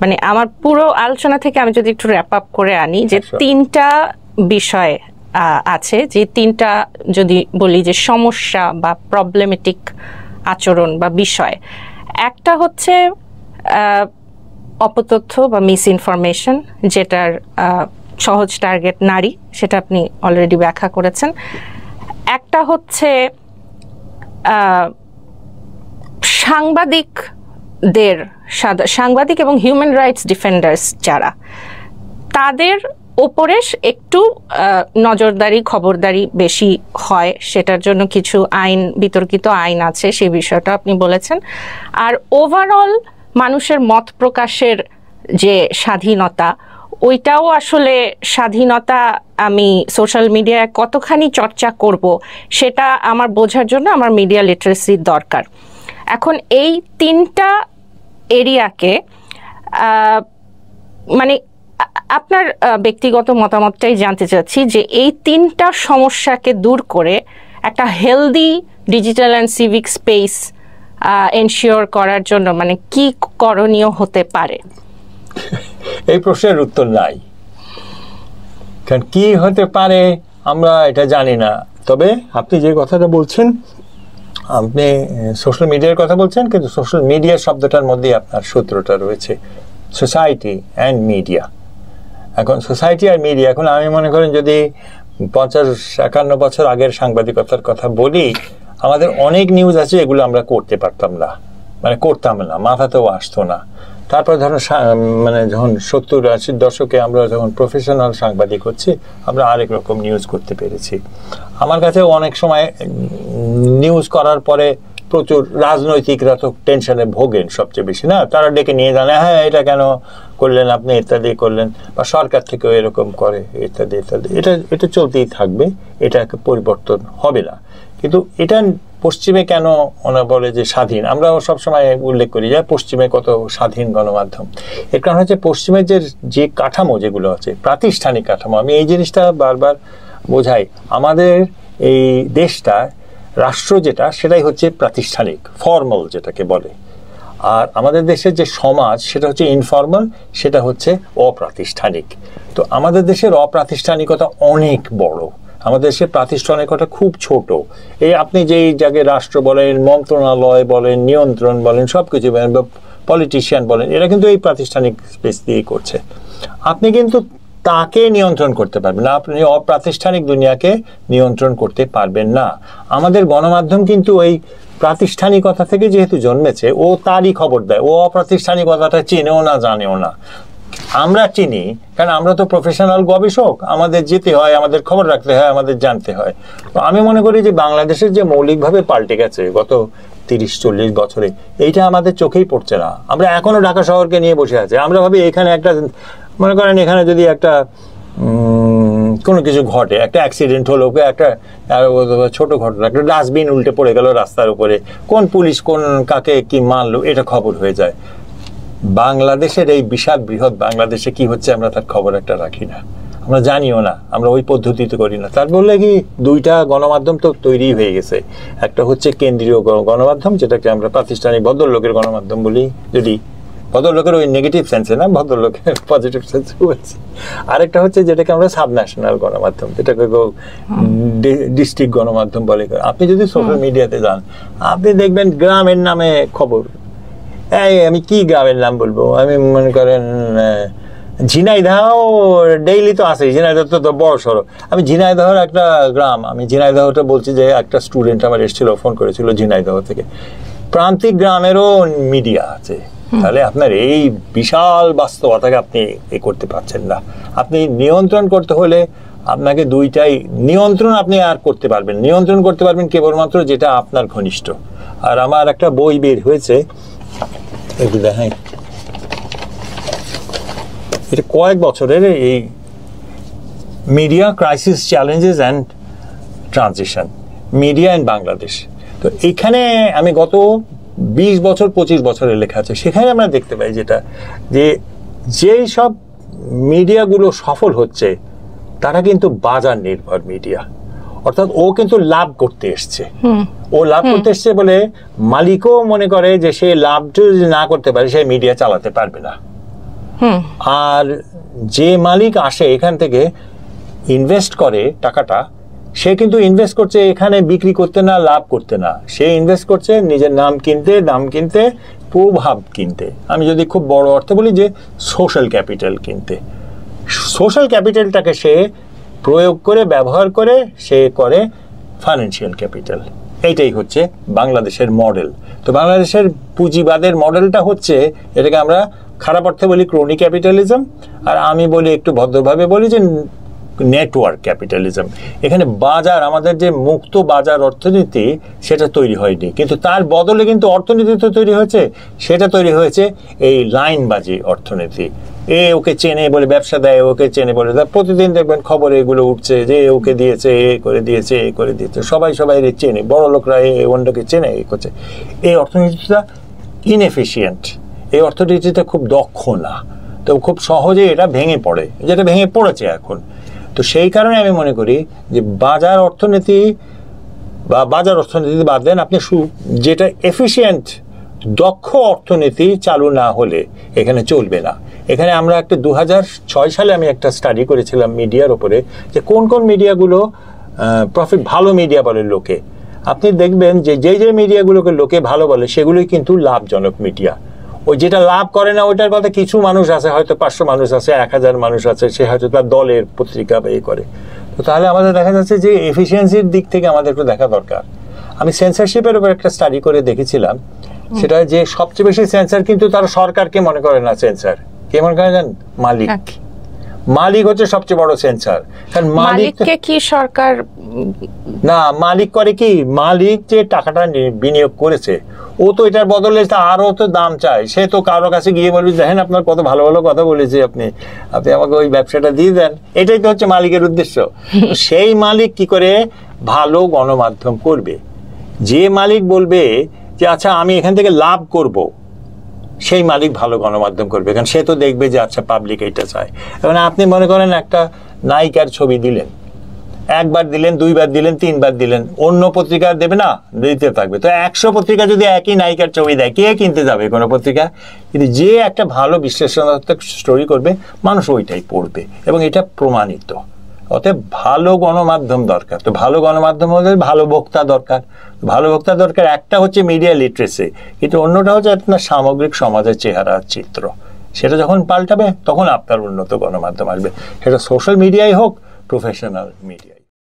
মানে আমার পুরো আলোচনা থেকে আমি যদি একটু র্যাপ আপ করে আনি যে তিনটা বিষয় আছে, যে তিনটা যদি বলি যে সমস্যা বা প্রবলেমেটিক আচরণ বা বিষয়। একটা হচ্ছে অপতথ্য বা মিস ইনফরমেশন, যেটার সহজ টার্গেট নারী, সেটা আপনি অলরেডি ব্যাখ্যা করেছেন। একটা হচ্ছে সাংবাদিক এবং হিউম্যান রাইটস ডিফেন্ডার্স যারা, তাদের ওপরে একটু নজরদারি খবরদারি বেশি হয়, সেটার জন্য কিছু বিতর্কিত আইন আছে, সেই বিষয়টা আপনি বলেছেন। আর ওভারঅল মানুষের মত প্রকাশের যে স্বাধীনতা, ওইটাও আসলে স্বাধীনতা আমি সোশ্যাল মিডিয়ায় কতখানি চর্চা করব সেটা আমার বোঝার জন্য আমার মিডিয়া লিটারেসির দরকার। এখন এই তিনটা এরিয়াকে মানে আপনার ব্যক্তিগত মতামতটাই জানতে চাচ্ছি যে এই তিনটা সমস্যাকে দূর করে একটা healthy digital and civic space ensure করার জন্য মানে কি করণীয় হতে পারে? এই প্রশ্নের উত্তর নাই, কারণ কি হতে পারে আমরা এটা জানি না। তবে আপনি যে কথাটা বলছেন, আপনি সোশ্যাল মিডিয়ার কথা বলছেন, কিন্তু সোশ্যাল মিডিয়া শব্দটার মধ্যে আপনার সূত্রটা রয়েছে সোসাইটি অ্যান্ড মিডিয়া। এখন সোসাইটি আর মিডিয়া, এখন আমি মনে করেন যদি 50-51 বছর আগের সাংবাদিকতার কথা বলি, আমাদের অনেক নিউজ আছে এগুলো আমরা করতে পারতাম না, মানে করতাম না, মাথাতেও আসতো না। তারপর ধরুন মানে যখন 70-80 দশকে আমরা যখন প্রফেশনাল সাংবাদিক হচ্ছি, আমরা আরেক রকম নিউজ করতে পেরেছি। আমার কাছে অনেক সময় নিউজ করার পরে প্রচুর রাজনৈতিকরা তো টেনশনে ভোগেন সবচেয়ে বেশি, না? তারা ডেকে নিয়ে জানে, হ্যাঁ এটা কেন করলেন আপনি, ইত্যাদি করলেন, বা সরকার থেকেও এরকম করে, ইত্যাদি ইত্যাদি। এটা চলতেই থাকবে, এটা পরিবর্তন হবে না। কিন্তু এটা পশ্চিমে কেন ওনা বলে যে স্বাধীন, আমরাও সবসময় উল্লেখ করি যে পশ্চিমে কত স্বাধীন গণমাধ্যম। এর কারণ হচ্ছে পশ্চিমের যে কাঠামো যেগুলো আছে, প্রাতিষ্ঠানিক কাঠামো, আমি এই জিনিসটা বারবার বোঝাই। আমাদের এই দেশটা, রাষ্ট্র যেটা, সেটাই হচ্ছে প্রাতিষ্ঠানিক, ফর্মাল যেটাকে বলে। আর আমাদের দেশের যে সমাজ, সেটা হচ্ছে ইনফর্মাল, সেটা হচ্ছে অপ্রাতিষ্ঠানিক। তো আমাদের দেশের অপ্রাতিষ্ঠানিকতা অনেক বড়, আমাদের দেশের প্রাতিষ্ঠানিকতা খুব ছোট। এই আপনি যেই জায়গায় রাষ্ট্র বলেন, মন্ত্রণালয় বলেন, নিয়ন্ত্রণ বলেন, সব কিছু বলেন, বা পলিটিশিয়ান বলেন, এরা কিন্তু এই প্রাতিষ্ঠানিক স্পেস দিয়েই করছে। আপনি কিন্তু তাকে নিয়ন্ত্রণ করতে পারবেন না, আপনি অপ্রাতিষ্ঠানিক দুনিয়াকে নিয়ন্ত্রণ করতে পারবেন না। আমাদের গণমাধ্যম কিন্তু এই প্রাতিষ্ঠানিকতা থেকে যেহেতু জন্মেছে, ও তারই খবর দেয়, ও অপ্রাতিষ্ঠানিকতাটা চেনেও না, জানেও না। আমরা চিনি, কারণ আমরা তো প্রফেশনাল গবেষক, আমাদের যেতে হয়, আমাদের খবর রাখতে হয়, আমাদের জানতে হয়। তো আমি মনে করি যে বাংলাদেশের যে মৌলিকভাবে পাল্টে গেছে গত 30-40 বছরে, এইটা আমাদের চোখেই পড়ছে না। আমরা এখনো ঢাকা শহরকে নিয়ে বসে আছি, আমরা ভাবি এখানে একটা, মনে করেন এখানে যদি একটা কোনো কিছু ঘটে, একটা অ্যাক্সিডেন্ট হলো, একটা ছোট ঘটনা, একটা ডাস্টবিন উল্টে পড়ে গেল রাস্তার উপরে, কোন পুলিশ কোন কাকে কি মারলো, এটা খবর হয়ে যায়। বাংলাদেশের এই বিশাল বৃহৎ বাংলাদেশে কি হচ্ছে আমরা তার খবর একটা রাখি না, আমরা জানিও না, আমরা ওই পদ্ধতিতে করি না। তার বললে কি, দুইটা গণমাধ্যম তো তৈরি হয়ে গেছে। একটা হচ্ছে কেন্দ্রীয় গণমাধ্যম, যেটাকে আমরা প্রাতিষ্ঠানিক ভদ্রলোকের গণমাধ্যম বলি, যদি ভদ্রলোকের ওই নেগেটিভ সেন্সে না, ভদ্রলোকের পজিটিভ সেন্সে বলছি। আরেকটা হচ্ছে যেটাকে আমরা সাবন্যাশনাল গণমাধ্যম, যেটাকে ডিস্ট্রিক্ট গণমাধ্যম বলে। আপনি যদি সোশ্যাল মিডিয়াতে যান, আপনি দেখবেন গ্রামের নামে খবর। এই আমি কি গ্রামের নাম বলবো, আমি মনে করেন ঝিনাইদহ ডেইলি তো আসে, ঝিনাইদহ তো বড় সড়ো। আমি ঝিনাইদহের একটা গ্রাম, আমি ঝিনাইদহটা বলছি যে একটা স্টুডেন্ট আমার এসেছিল, ফোন করেছিল ঝিনাইদহ থেকে। প্রান্তিক গ্রামেরও মিডিয়া আছে। তাহলে আপনার এই বিশাল বাস্তবতাকে আপনি এ করতে পারছেন না। আপনি নিয়ন্ত্রণ করতে হলে আপনাকে দুইটাই নিয়ন্ত্রণ আপনি আর করতে পারবেন, নিয়ন্ত্রণ করতে পারবেন কেবলমাত্র যেটা আপনার ঘনিষ্ঠ। আর আমার একটা বই বের হয়েছে, একটু দেখাই, এটা কয়েক বছরের, এই media crisis challenges and transition, media in Bangladesh. তো এইখানে আমি গত 20 বছর 25 বছরের লেখা আছে, সেখানে আমরা দেখতে পাই যেটা, যে যেই সব মিডিয়াগুলো সফল হচ্ছে তারা কিন্তু বাজার নির্ভর মিডিয়া, অর্থাৎ ও কিন্তু লাভ করতে এসছে। ও লাভ করতে এসছে বলে মালিকও মনে করে যে সে লাভটা যদি না করতে পারে সে মিডিয়া চালাতে পারবে না। আর যে মালিক আসে এখান থেকে ইনভেস্ট করে টাকাটা, সে কিন্তু ইনভেস্ট করছে এখানে বিক্রি করতে না, লাভ করতে না, সে ইনভেস্ট করছে নিজের নাম কিনতে, দাম কিনতে, প্রভাব কিনতে। আমি যদি খুব বড় অর্থে বলি যে সোশ্যাল ক্যাপিটাল কিনতে। সোশ্যাল ক্যাপিটালটাকে সে প্রয়োগ করে, ব্যবহার করে, সে করে ফাইন্যান্সিয়াল ক্যাপিটাল। এইটাই হচ্ছে বাংলাদেশের মডেল। তো বাংলাদেশের পুঁজিবাদের মডেলটা হচ্ছে, এটাকে আমরা খারাপ অর্থে বলি ক্রোনি ক্যাপিটালিজম, আর আমি বলি একটু ভদ্রভাবে বলি যে নেটওয়ার্ক ক্যাপিটালিজম। এখানে বাজার, আমাদের যে মুক্ত বাজার অর্থনীতি, সেটা তৈরি হয়নি, কিন্তু তার বদলে কিন্তু অর্থনীতি তো তৈরি হয়েছে। সেটা তৈরি হয়েছে এই লাইনবাজি অর্থনীতি। এ ওকে চেনে বলে ব্যবসা দেয়, ওকে চেনে বলে দেয়, প্রতিদিন দেখবেন খবরে এগুলো উঠছে যে ওকে দিয়েছে, এ করে দিয়েছে, এ করে দিয়েছে, সবাই চেনে, বড় লোকরা অন্যকে চেনে, এ করছে। এই অর্থনীতিটা ইনএফিশিয়েন্ট, এই অর্থনীতিটা খুব দক্ষ না, তো খুব সহজে এটা ভেঙে পড়ে, যেটা ভেঙে পড়েছে এখন। তো সেই কারণে আমি মনে করি যে বাজার অর্থনীতি বা বাজার অর্থনীতি বাদ দেন, আপনি যেটা এফিশিয়েন্ট দক্ষ অর্থনীতি চালু না হলে এখানে চলবে না। এখানে আমরা একটা 2006 সালে আমি একটা স্টাডি করেছিলাম মিডিয়ার উপরে, যে কোন কোন মিডিয়াগুলো প্রফিট, ভালো মিডিয়া বলে লোকে। আপনি দেখবেন যে যে মিডিয়াগুলোকে লোকে ভালো বলে সেগুলোই কিন্তু লাভজনক মিডিয়া। ওই যেটা লাভ করে না ওইটার কথা কিছু মানুষ আছে, হয়তো 500 মানুষ আছে, 1000 মানুষ আছে, সে হয়তো তার দলের পত্রিকা এ করে। তো তাহলে আমাদের দেখা যাচ্ছে যে এফিসিয়েন্সির দিক থেকে আমাদের একটু দেখা দরকার। আমি সেন্সরশিপের উপর একটা স্টাডি করে দেখেছিলাম, সেটা যে সবচেয়ে বেশি সেন্সর কিন্তু তারা সরকারকে মনে করে না সেন্সর, কে মনে করে জানেন? মালিক। মালিক হচ্ছে সবচেয়ে বড় সেন্সর। কারণ মালিককে কি সরকার না, মালিক করে কি, মালিক যে টাকাটা বিনিয়োগ করেছে ও তো এটার বদলে আরো তো দাম চায়। সে তো কারো কাছে গিয়ে বলবে দেখেন আপনার কত ভালো ভালো কথা বলেছে, আপনি আমাকে ওই ব্যবসাটা দিয়ে দেন। এটাই তো হচ্ছে মালিকের উদ্দেশ্য। সেই মালিক কি করে ভালো গণমাধ্যম করবে? যে মালিক বলবে যে আচ্ছা আমি এখান থেকে লাভ করব, সেই মালিক ভালো গণমাধ্যম করবে, কারণ সে তো দেখবে যে আচ্ছা পাবলিক এটা চায়। এবং আপনি মনে করেন একটা নায়িকার ছবি দিলেন, একবার দিলেন, দুইবার দিলেন, তিনবার দিলেন, অন্য পত্রিকা দেবে না, দিতে থাকবে। তো 100 পত্রিকা যদি একই নায়িকার ছবি দেয়, কে কিনতে যাবে কোনো পত্রিকা? কিন্তু যে একটা ভালো বিশ্লেষণাত্মক স্টোরি করবে, মানুষ ওইটাই পড়বে, এবং এটা প্রমাণিত। অতএব ভালো গণমাধ্যম দরকার। তো ভালো গণমাধ্যম হলে ভালো বক্তা দরকার। ভালো বক্তা দরকার, একটা হচ্ছে মিডিয়া লিটারেসি, কিন্তু অন্যটা হচ্ছে আপনার সামগ্রিক সমাজের চেহারা চিত্র। সেটা যখন পাল্টাবে তখন আপনার উন্নত গণমাধ্যম আসবে, সেটা সোশ্যাল মিডিয়াই হোক, প্রফেশনাল মিডিয়ায়।